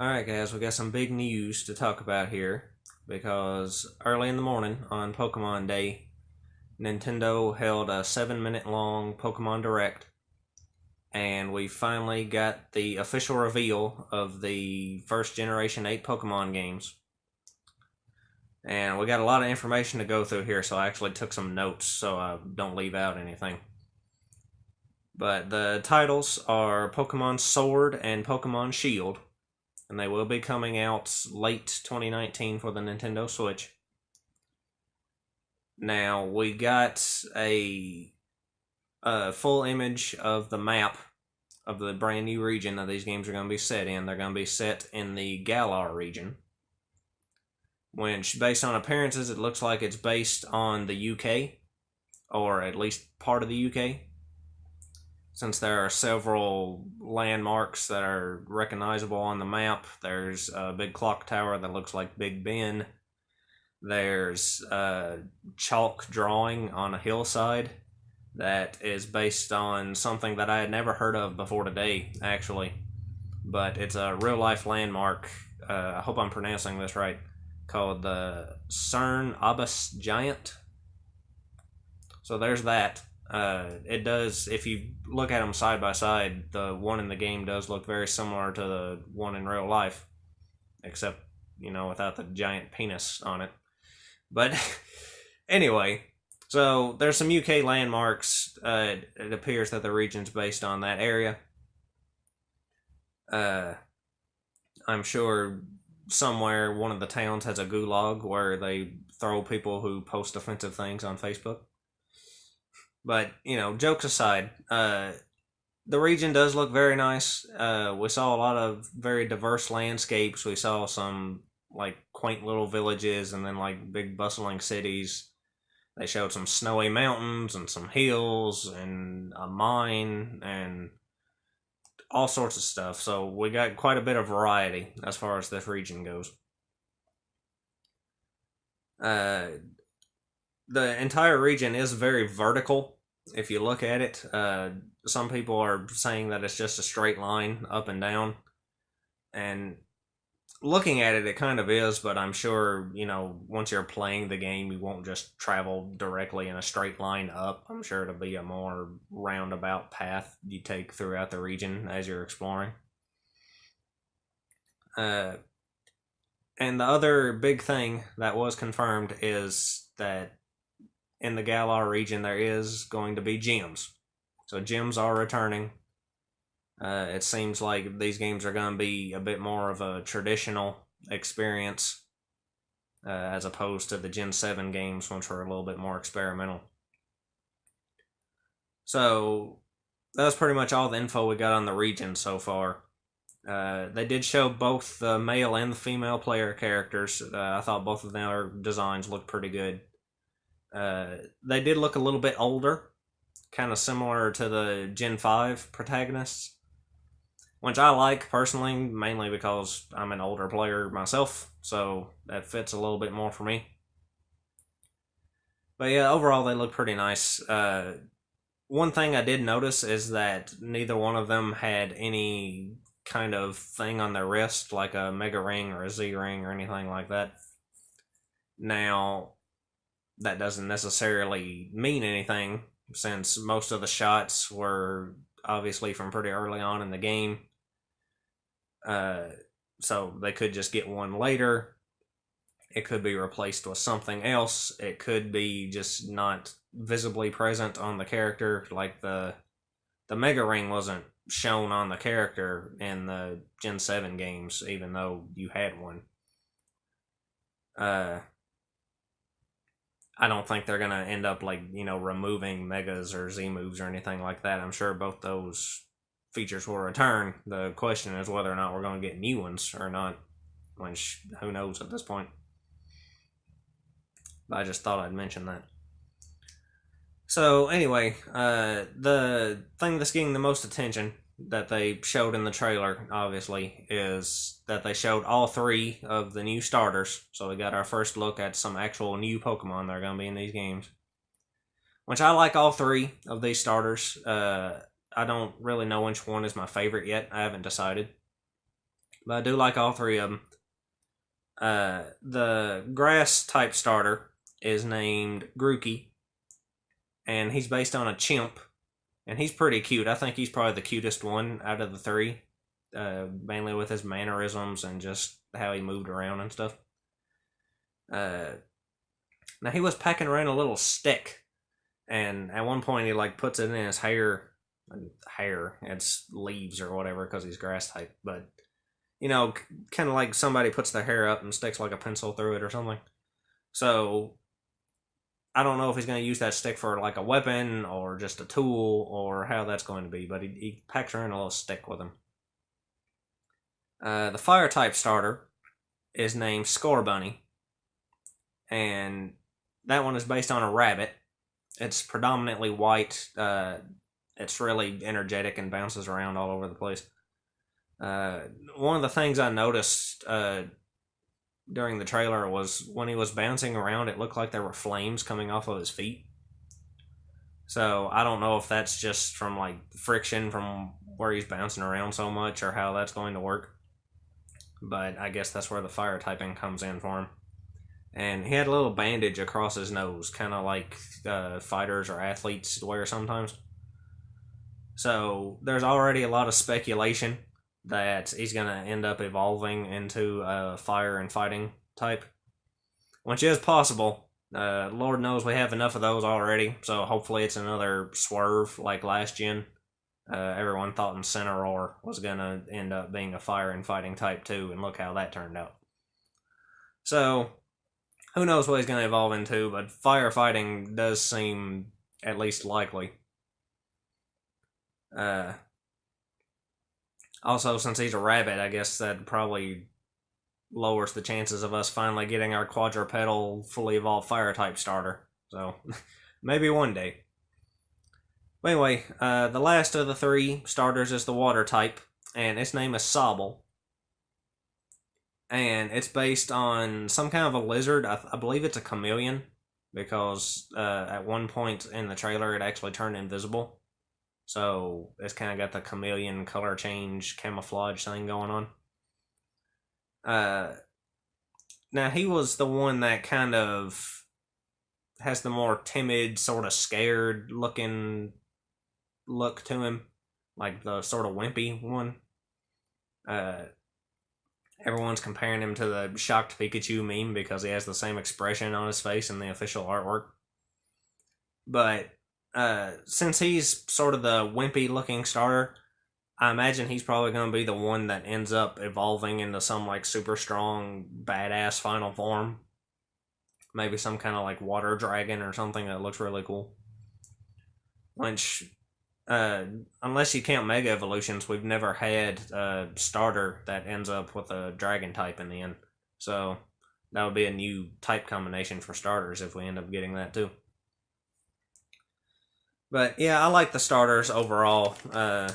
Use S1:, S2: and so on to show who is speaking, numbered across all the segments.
S1: Alright, guys, we got some big news to talk about here because early in the morning on Pokemon Day, Nintendo held a 7-minute long Pokemon Direct, and we finally got the official reveal of the first Generation 8 Pokemon games. And we got a lot of information to go through here, so I actually took some notes so I don't leave out anything. But the titles are Pokemon Sword and Pokemon Shield, and they will be coming out late 2019 for the Nintendo Switch. Now, we got a full image of the map of the brand new region that these games are going to be set in. They're going to be set in the Galar region, which, based on appearances, it looks like it's based on the UK, or at least part of the UK, since there are several landmarks that are recognizable on the map. There's a big clock tower that looks like Big Ben. There's a chalk drawing on a hillside that is based on something that I had never heard of before today, actually. But it's a real-life landmark, I hope I'm pronouncing this right, called the Cern Abbas Giant. So there's that. It does, if you look at them side by side, the one in the game does look very similar to the one in real life, except, without the giant penis on it. But anyway, so there's some UK landmarks. It appears that the region's based on that area. I'm sure somewhere one of the towns has a gulag where they throw people who post offensive things on Facebook. But, jokes aside, the region does look very nice. We saw a lot of very diverse landscapes. We saw some, quaint little villages and then, big bustling cities. They showed some snowy mountains and some hills and a mine and all sorts of stuff. So we got quite a bit of variety as far as this region goes. The entire region is very vertical. If you look at it, some people are saying that it's just a straight line up and down, and looking at it, it kind of is, but I'm sure, once you're playing the game, you won't just travel directly in a straight line up. I'm sure it'll be a more roundabout path you take throughout the region as you're exploring. And the other big thing that was confirmed is that in the Galar region, there is going to be gyms. So gyms are returning. It seems like these games are going to be a bit more of a traditional experience as opposed to the Gen 7 games, which were a little bit more experimental. So that's pretty much all the info we got on the region so far. They did show both the male and the female player characters. I thought both of their designs looked pretty good. They did look a little bit older, kind of similar to the Gen 5 protagonists, which I like personally, mainly because I'm an older player myself, so that fits a little bit more for me. But yeah, overall they look pretty nice. One thing I did notice is that neither one of them had any kind of thing on their wrist, like a Mega Ring or a Z Ring or anything like that. Now, that doesn't necessarily mean anything, since most of the shots were obviously from pretty early on in the game. So they could just get one later. It could be replaced with something else. It could be just not visibly present on the character, like the Mega Ring wasn't shown on the character in the Gen 7 games, even though you had one. I don't think they're going to end up, removing Megas or Z-moves or anything like that. I'm sure both those features will return. The question is whether or not we're going to get new ones or not, which, who knows at this point. But I just thought I'd mention that. So, anyway, the thing that's getting the most attention that they showed in the trailer, obviously, is that they showed all 3 of the new starters. So we got our first look at some actual new Pokemon that are going to be in these games, which I like all 3 of these starters. I don't really know which one is my favorite yet. I haven't decided. but I do like all three of them. The grass type starter is named Grookey, and he's based on a chimp, and he's pretty cute. I think he's probably the cutest one out of the three, mainly with his mannerisms and just how he moved around and stuff. Now he was packing around a little stick, and at one point he like puts it in his hair. It's leaves or whatever because he's grass type, but kind of like somebody puts their hair up and sticks like a pencil through it or something. So I don't know if he's going to use that stick for like a weapon or just a tool or how that's going to be, but he packs around a little stick with him. The fire type starter is named Score Bunny, and that one is based on a rabbit. It's predominantly white. It's really energetic and bounces around all over the place. One of the things I noticed during the trailer was when he was bouncing around, it looked like there were flames coming off of his feet. So I don't know if that's just from like friction from where he's bouncing around so much or how that's going to work. But I guess that's where the fire typing comes in for him. And he had a little bandage across his nose, kind of like fighters or athletes wear sometimes. So there's already a lot of speculation that he's going to end up evolving into a fire and fighting type, which is possible. Lord knows we have enough of those already, so hopefully it's another swerve like last gen. Everyone thought Incineroar was going to end up being a fire and fighting type too, and look how that turned out. So who knows what he's going to evolve into, but firefighting does seem at least likely. Also, since he's a rabbit, I guess that probably lowers the chances of us finally getting our quadrupedal, fully evolved fire type starter. So, maybe one day. But anyway, the last of the three starters is the water type, and its name is Sobble. And it's based on some kind of a lizard. I believe it's a chameleon, because at one point in the trailer it actually turned invisible. So it's kind of got the chameleon color change camouflage thing going on. Now he was the one that kind of has the more timid, sort of scared looking look to him, like the sort of wimpy one. Everyone's comparing him to the shocked Pikachu meme because he has the same expression on his face in the official artwork. But since he's sort of the wimpy looking starter, I imagine he's probably going to be the one that ends up evolving into some like super strong badass final form. Maybe some kind of like water dragon or something that looks really cool. Which, unless you count Mega Evolutions, we've never had a starter that ends up with a dragon type in the end. So that would be a new type combination for starters if we end up getting that too. But yeah, I like the starters overall. I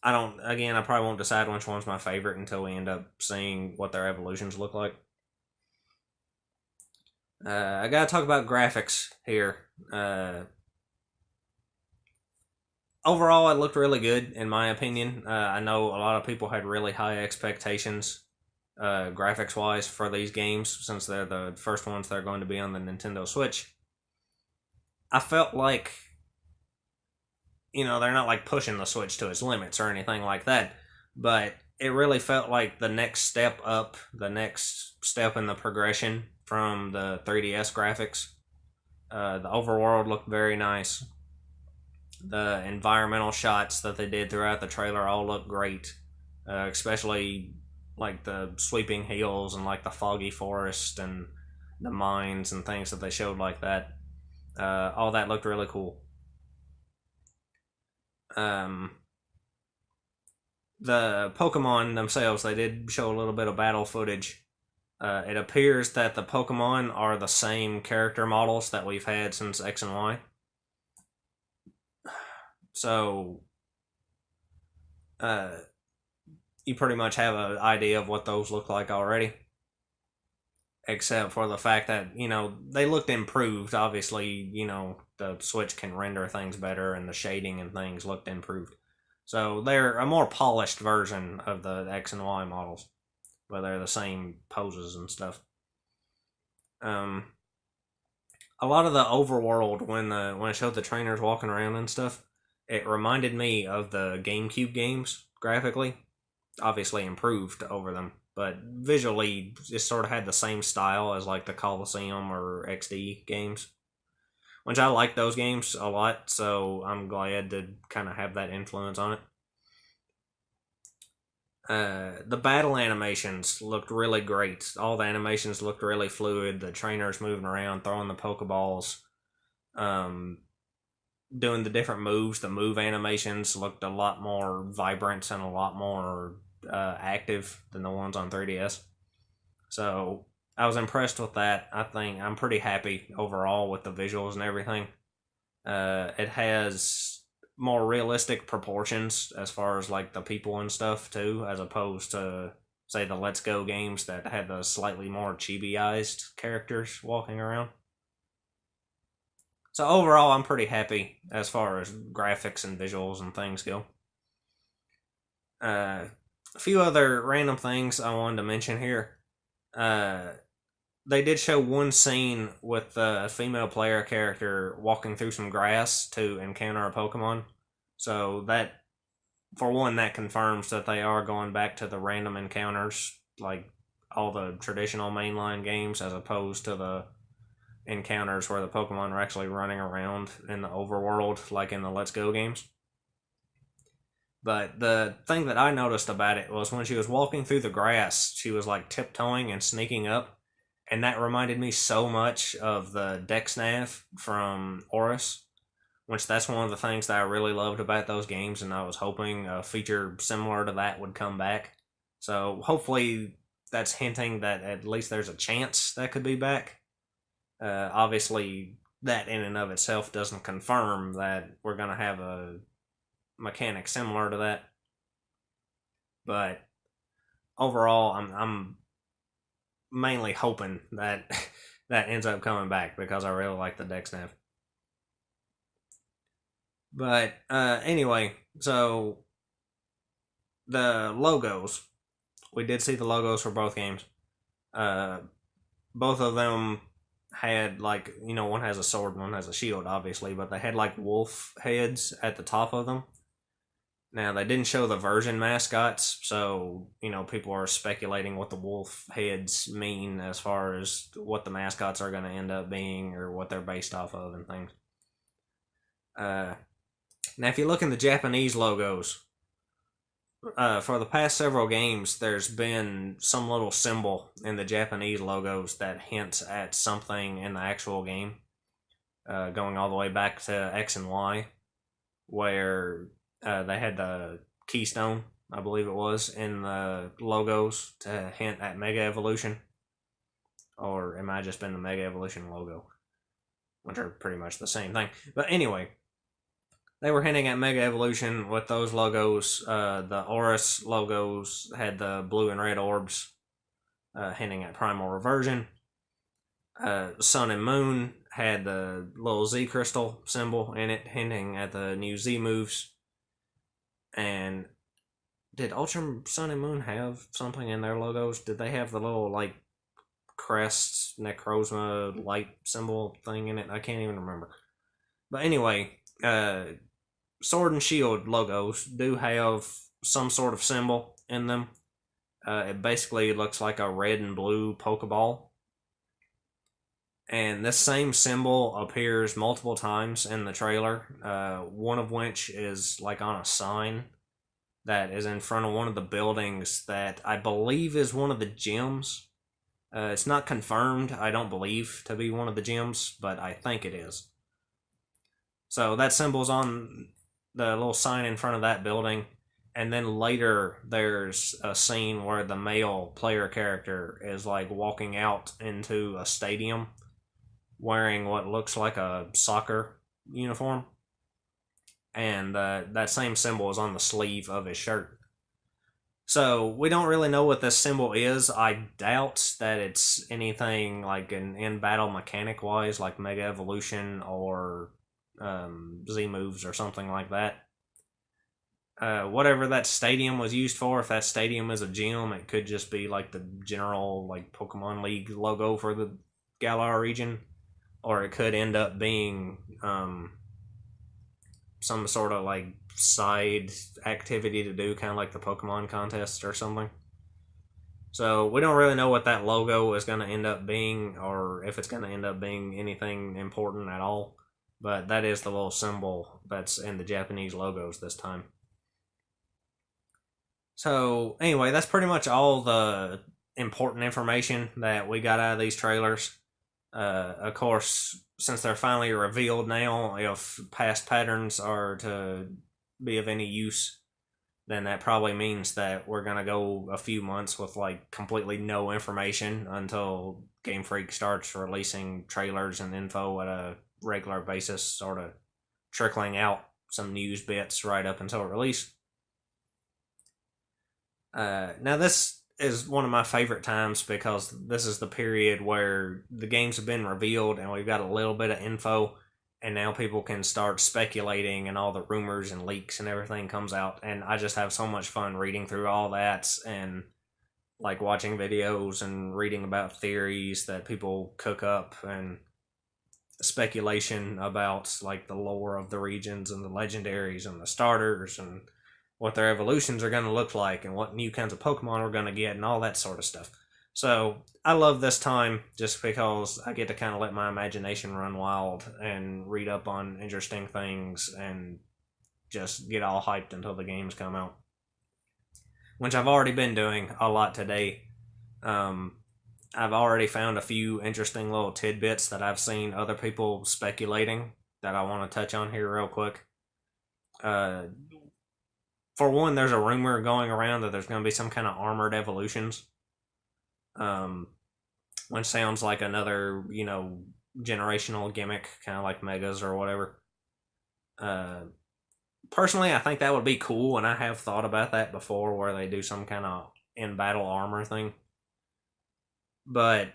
S1: probably won't decide which one's my favorite until we end up seeing what their evolutions look like. I gotta talk about graphics here. Overall, it looked really good, in my opinion. I know a lot of people had really high expectations, graphics-wise, for these games, since they're the first ones that are going to be on the Nintendo Switch. I felt like, they're not like pushing the Switch to its limits or anything like that, but it really felt like the next step up, the next step in the progression from the 3DS graphics. The overworld looked very nice. The environmental shots that they did throughout the trailer all looked great, especially like the sweeping hills and like the foggy forest and the mines and things that they showed like that. All that looked really cool. The Pokemon themselves, they did show a little bit of battle footage. It appears that the Pokemon are the same character models that we've had since X and Y. So, you pretty much have an idea of what those look like already. Except for the fact that, they looked improved. Obviously, the Switch can render things better and the shading and things looked improved. So they're a more polished version of the X and Y models, but they're the same poses and stuff. A lot of the overworld when it showed the trainers walking around and stuff, it reminded me of the GameCube games graphically. Obviously improved over them, but visually it sort of had the same style as like the Coliseum or XD games, which I like those games a lot, so I'm glad to kind of have that influence on it. The battle animations looked really great. All the animations looked really fluid. The trainers moving around, throwing the Pokeballs, doing the different moves. The move animations looked a lot more vibrant and a lot more active than the ones on 3DS. So I was impressed with that. I think I'm pretty happy overall with the visuals and everything. It has more realistic proportions as far as like the people and stuff too, as opposed to say the Let's Go games that had the slightly more chibi-ized characters walking around. So overall, I'm pretty happy as far as graphics and visuals and things go. A few other random things I wanted to mention here. They did show one scene with a female player character walking through some grass to encounter a Pokemon. So that, for one, that confirms that they are going back to the random encounters, like all the traditional mainline games, as opposed to the encounters where the Pokemon are actually running around in the overworld, like in the Let's Go games. But the thing that I noticed about it was when she was walking through the grass, she was like tiptoeing and sneaking up. And that reminded me so much of the Dexnav from Oris, which that's one of the things that I really loved about those games, and I was hoping a feature similar to that would come back. So hopefully that's hinting that at least there's a chance that could be back. Obviously, that in and of itself doesn't confirm that we're going to have a mechanic similar to that. But overall, I'm mainly hoping that that ends up coming back because I really like the Dexnav. But anyway, so the logos. We did see the logos for both games. Both of them had like, one has a sword and one has a shield, obviously, but they had like wolf heads at the top of them. Now, they didn't show the version mascots, so, people are speculating what the wolf heads mean as far as what the mascots are going to end up being or what they're based off of and things. Now, if you look in the Japanese logos, for the past several games, there's been some little symbol in the Japanese logos that hints at something in the actual game, going all the way back to X and Y, where they had the keystone, I believe it was, in the logos to hint at Mega Evolution. Or it might have just been the Mega Evolution logo, which are pretty much the same thing. But anyway, they were hinting at Mega Evolution with those logos. The Oris logos had the blue and red orbs, hinting at Primal Reversion. Sun and Moon had the little Z crystal symbol in it, hinting at the new Z moves. And did Ultra Sun and Moon have something in their logos? Did they have the little, like, crest, Necrozma light symbol thing in it? I can't even remember. But anyway, Sword and Shield logos do have some sort of symbol in them. It basically looks like a red and blue Pokeball. And this same symbol appears multiple times in the trailer, one of which is like on a sign that is in front of one of the buildings that I believe is one of the gyms. It's not confirmed, I don't believe, to be one of the gyms, but I think it is. So that symbol's on the little sign in front of that building. And then later, there's a scene where the male player character is like walking out into a stadium wearing what looks like a soccer uniform. And that same symbol is on the sleeve of his shirt. So we don't really know what this symbol is. I doubt that it's anything like an in-battle mechanic-wise, like Mega Evolution or Z moves or something like that. whatever that stadium was used for, if that stadium is a gym, it could just be like the general like Pokemon League logo for the Galar region, or it could end up being some sort of like side activity to do, kind of like the Pokemon contest or something. So we don't really know what that logo is going to end up being, or if it's going to end up being anything important at all. But that is the little symbol that's in the Japanese logos this time. So anyway, that's pretty much all the important information that we got out of these trailers. Of course, since they're finally revealed now, if past patterns are to be of any use, then that probably means that we're going to go a few months with like completely no information until Game Freak starts releasing trailers and info at a regular basis, sort of trickling out some news bits right up until release. Now this is one of my favorite times because this is the period where the games have been revealed and we've got a little bit of info, and now people can start speculating and all the rumors and leaks and everything comes out, and I just have so much fun reading through all that and like watching videos and reading about theories that people cook up and speculation about like the lore of the regions and the legendaries and the starters and what their evolutions are going to look like and what new kinds of Pokemon we're going to get and all that sort of stuff. So I love this time just because I get to kind of let my imagination run wild and read up on interesting things and just get all hyped until the games come out, which I've already been doing a lot today. I've already found a few interesting little tidbits that I've seen other people speculating that I want to touch on here real quick. For one, there's a rumor going around that there's going to be some kind of armored evolutions. Which sounds like another, generational gimmick, kind of like Megas or whatever. Personally, I think that would be cool, and I have thought about that before, where they do some kind of in-battle armor thing. But,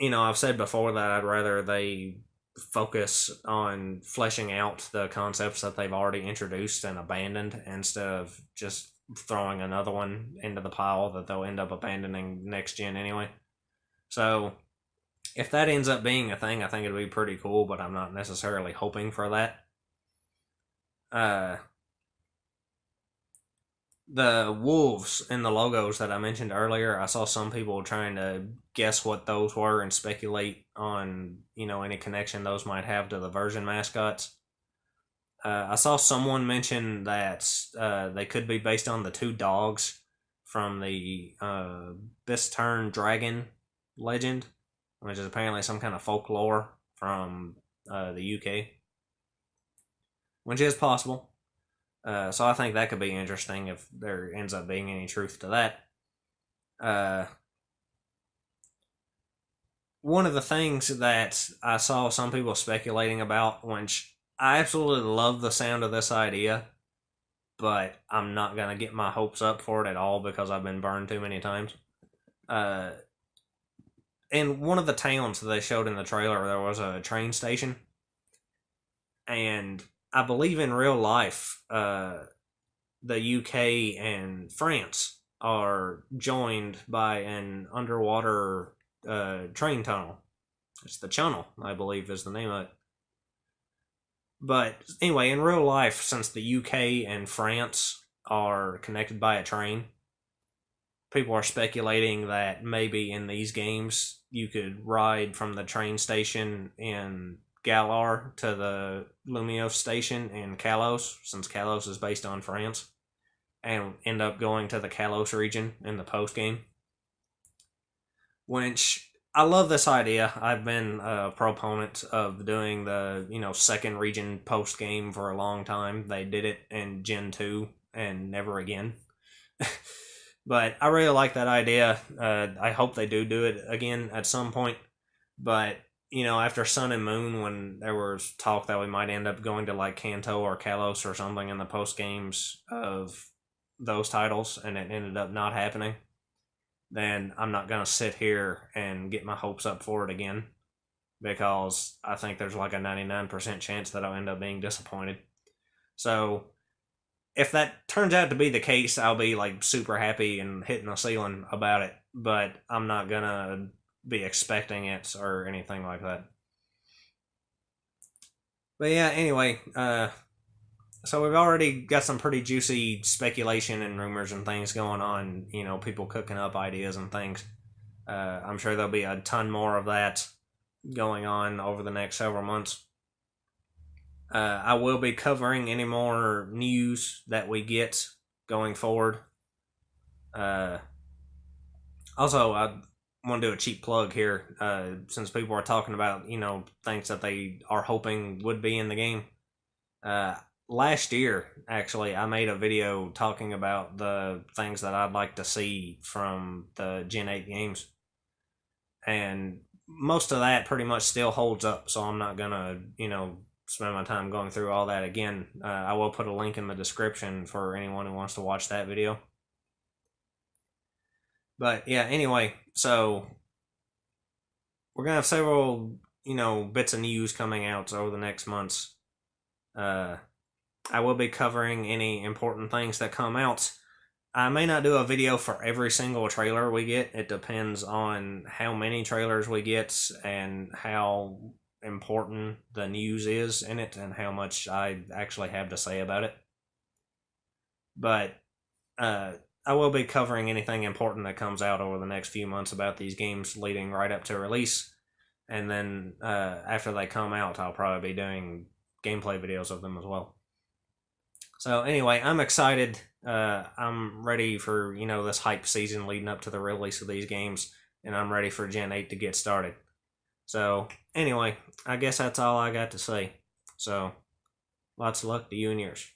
S1: I've said before that I'd rather they focus on fleshing out the concepts that they've already introduced and abandoned instead of just throwing another one into the pile that they'll end up abandoning next gen anyway. So if that ends up being a thing, I think it'd be pretty cool, but I'm not necessarily hoping for that. The wolves in the logos that I mentioned earlier, I saw some people trying to guess what those were and speculate on, any connection those might have to the version mascots. I saw someone mention that they could be based on the two dogs from the Bisturn Dragon legend, which is apparently some kind of folklore from the UK, which is possible. So I think that could be interesting if there ends up being any truth to that. One of the things that I saw some people speculating about, which I absolutely love the sound of this idea, but I'm not going to get my hopes up for it at all because I've been burned too many times. In one of the towns that they showed in the trailer, there was a train station, and I believe in real life, the UK and France are joined by an underwater train tunnel. It's the Channel, I believe, is the name of it. But anyway, in real life, since the UK and France are connected by a train, people are speculating that maybe in these games you could ride from the train station in Galar to the Lumiose station in Kalos, since Kalos is based on France, and end up going to the Kalos region in the post-game. Which, I love this idea. I've been a proponent of doing the, second region post-game for a long time. They did it in Gen 2 and never again. But I really like that idea. I hope they do it again at some point. But after Sun and Moon, when there was talk that we might end up going to like Kanto or Kalos or something in the post games of those titles, and it ended up not happening, then I'm not going to sit here and get my hopes up for it again, because I think there's like a 99% chance that I'll end up being disappointed. So if that turns out to be the case, I'll be like super happy and hitting the ceiling about it. But I'm not gonna be expecting it or anything like that. But yeah, anyway, so we've already got some pretty juicy speculation and rumors and things going on. You know, people cooking up ideas and things. I'm sure there'll be a ton more of that going on over the next several months. I will be covering any more news that we get going forward. Also, I want to do a cheap plug here, since people are talking about, you know, things that they are hoping would be in the game. Last year, actually, I made a video talking about the things that I'd like to see from the Gen 8 games. And most of that pretty much still holds up, so I'm not gonna, you know, spend my time going through all that again. I will put a link in the description for anyone who wants to watch that video. But yeah, anyway, so we're gonna have several, you know, bits of news coming out over the next months. I will be covering any important things that come out. I may not do a video for every single trailer we get. It depends on how many trailers we get and how important the news is in it and how much I actually have to say about it. But I will be covering anything important that comes out over the next few months about these games leading right up to release. And then after they come out, I'll probably be doing gameplay videos of them as well. So anyway, I'm excited. I'm ready for, you know, this hype season leading up to the release of these games, and I'm ready for Gen 8 to get started. So anyway, I guess that's all I got to say. So lots of luck to you and yours.